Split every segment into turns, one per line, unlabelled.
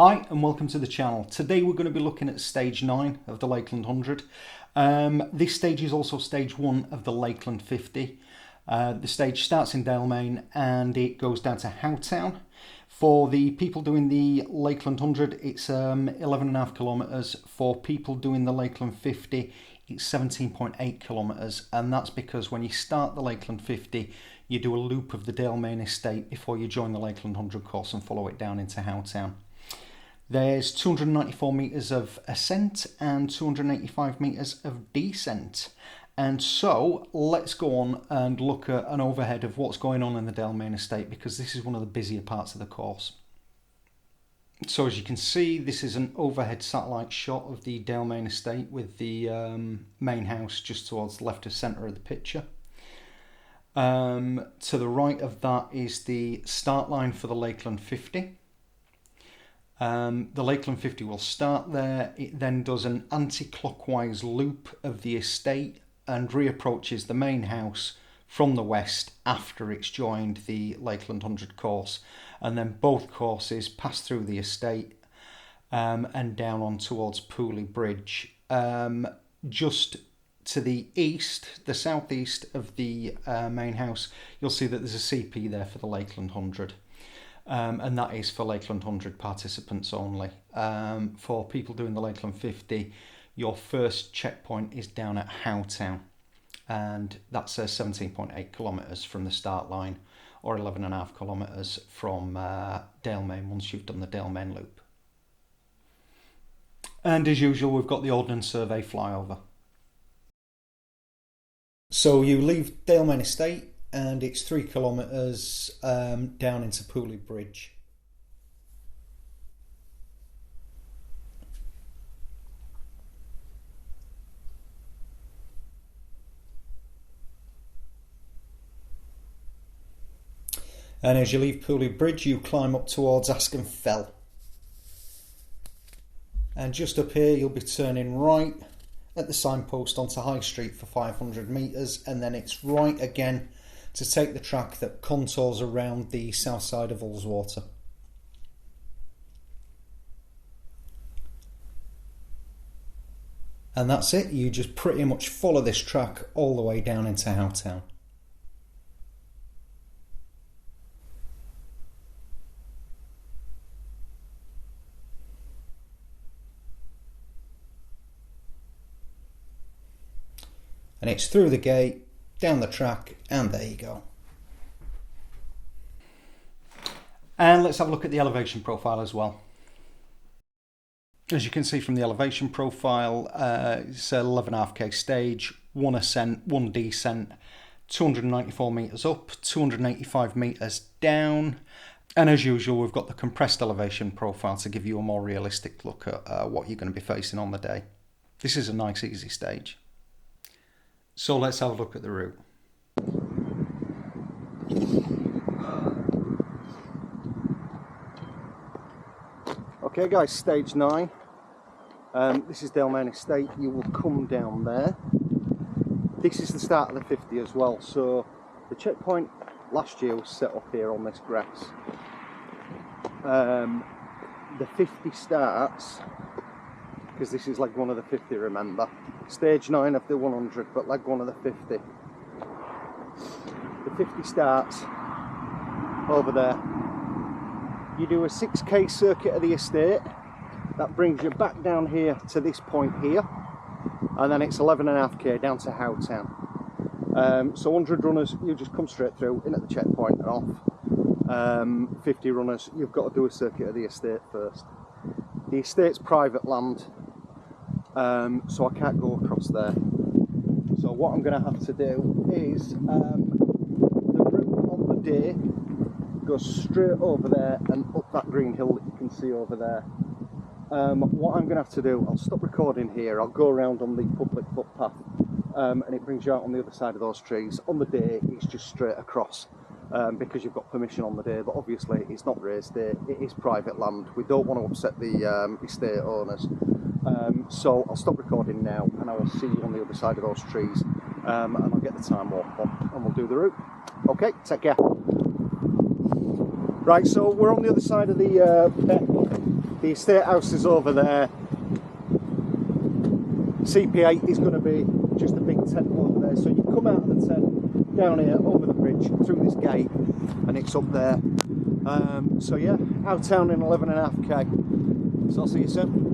Hi and welcome to the channel. Today we're going to be looking at stage 9 of the Lakeland 100. This stage is also stage 1 of the Lakeland 50. The stage starts in Dalemain and it goes down to Howtown. For the people doing the Lakeland 100 it's 11.5 kilometres. For people doing the Lakeland 50 it's 17.8 kilometres, and that's because when you start the Lakeland 50 you do a loop of the Dalemain estate before you join the Lakeland 100 course and follow it down into Howtown. There's 294 metres of ascent and 285 metres of descent. And so let's go on and look at an overhead of what's going on in the Dalemain estate, because this is one of the busier parts of the course. So as you can see, this is an overhead satellite shot of the Dalemain estate with the main house just towards the left of centre of the picture. To the right of that is the start line for the Lakeland 50. The Lakeland 50 will start there. It then does an anti-clockwise loop of the estate and reapproaches the main house from the west after it's joined the Lakeland 100 course, and then both courses pass through the estate and down on towards Pooley Bridge. Just to the east, the southeast of the main house, you'll see that there's a CP there for the Lakeland 100. And that is for Lakeland 100 participants only. For people doing the Lakeland 50, your first checkpoint is down at Howtown, and that's 17.8 kilometres from the start line, or 11.5 kilometres from Dalemain once you've done the Dalemain loop. And as usual, we've got the Ordnance Survey flyover. So you leave Dalemain Estate and it's 3 kilometres down into Pooley Bridge. And as you leave Pooley Bridge you climb up towards Askham Fell. And just up here you'll be turning right at the signpost onto High Street for 500 metres, and then it's right again to take the track that contours around the south side of Ullswater. And that's it, you just pretty much follow this track all the way down into Howtown. And it's through the gate, down the track, and there you go. And let's have a look at the elevation profile as well. As you can see from the elevation profile, it's an 11.5k stage, 1 ascent, 1 descent, 294 metres up, 285 metres down. And as usual, we've got the compressed elevation profile to give you a more realistic look at what you're going to be facing on the day. This is a nice easy stage. So let's have a look at the route. Okay guys, stage 9. This is Dalemain Estate. You will come down there. This is the start of the 50 as well. So the checkpoint last year was set up here on this grass. The 50 starts, because this is leg 1 of the 50, remember. Stage 9 of the 100, but leg 1 of the 50. The 50 starts over there. You do a 6k circuit of the estate. That brings you back down here to this point here. And then it's 11.5k down to Howtown. So 100 runners, you just come straight through, in at the checkpoint and off. 50 runners, you've got to do a circuit of the estate first. The estate's private land, so I can't go across there. So what I'm going to have to do is, the route on the day goes straight over there and up that green hill that you can see over there. What I'm going to have to do, I'll stop recording here, I'll go around on the public footpath, and it brings you out on the other side of those trees. On the day it's just straight across, because you've got permission on the day, but obviously it's not race day, it is private land. We don't want to upset the estate owners. So I'll stop recording now and I will see you on the other side of those trees, and I'll get the time walk on and we'll do the route. Okay, take care. Right, so we're on the other side of the beck The estate house is over there. CP8 is going to be just a big tent over there. So you come out of the tent, down here, over the bridge, through this gate, and it's up there. So yeah, Howtown in 11.5k. So I'll see you soon.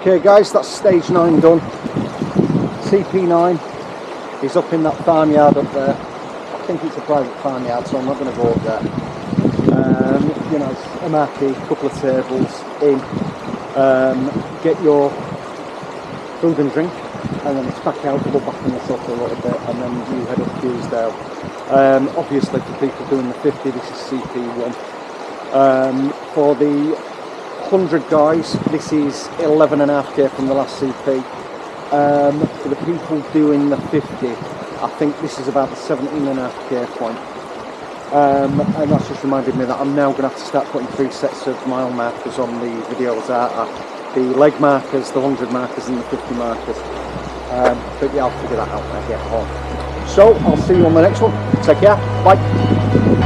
Okay guys, that's stage 9 done. CP9 is up in that farmyard up there. I think it's a private farmyard, so I'm not going to go up there. You know, it's a marquee, a couple of tables in. Get your food and drink, and then it's back out, go back in the shop a little bit, and then you head up Hughesdale. Obviously for people doing the 50, this is CP1. For the 100 guys, this is 11.5k from the last CP. For the people doing the 50, I think this is about the 17.5k point. And that's just reminded me that I'm now going to have to start putting 3 sets of mile markers on the videos, the leg markers, the 100 markers and the 50 markers. But yeah, I'll figure that out when I get home. So I'll see you on the next one. Take care, bye.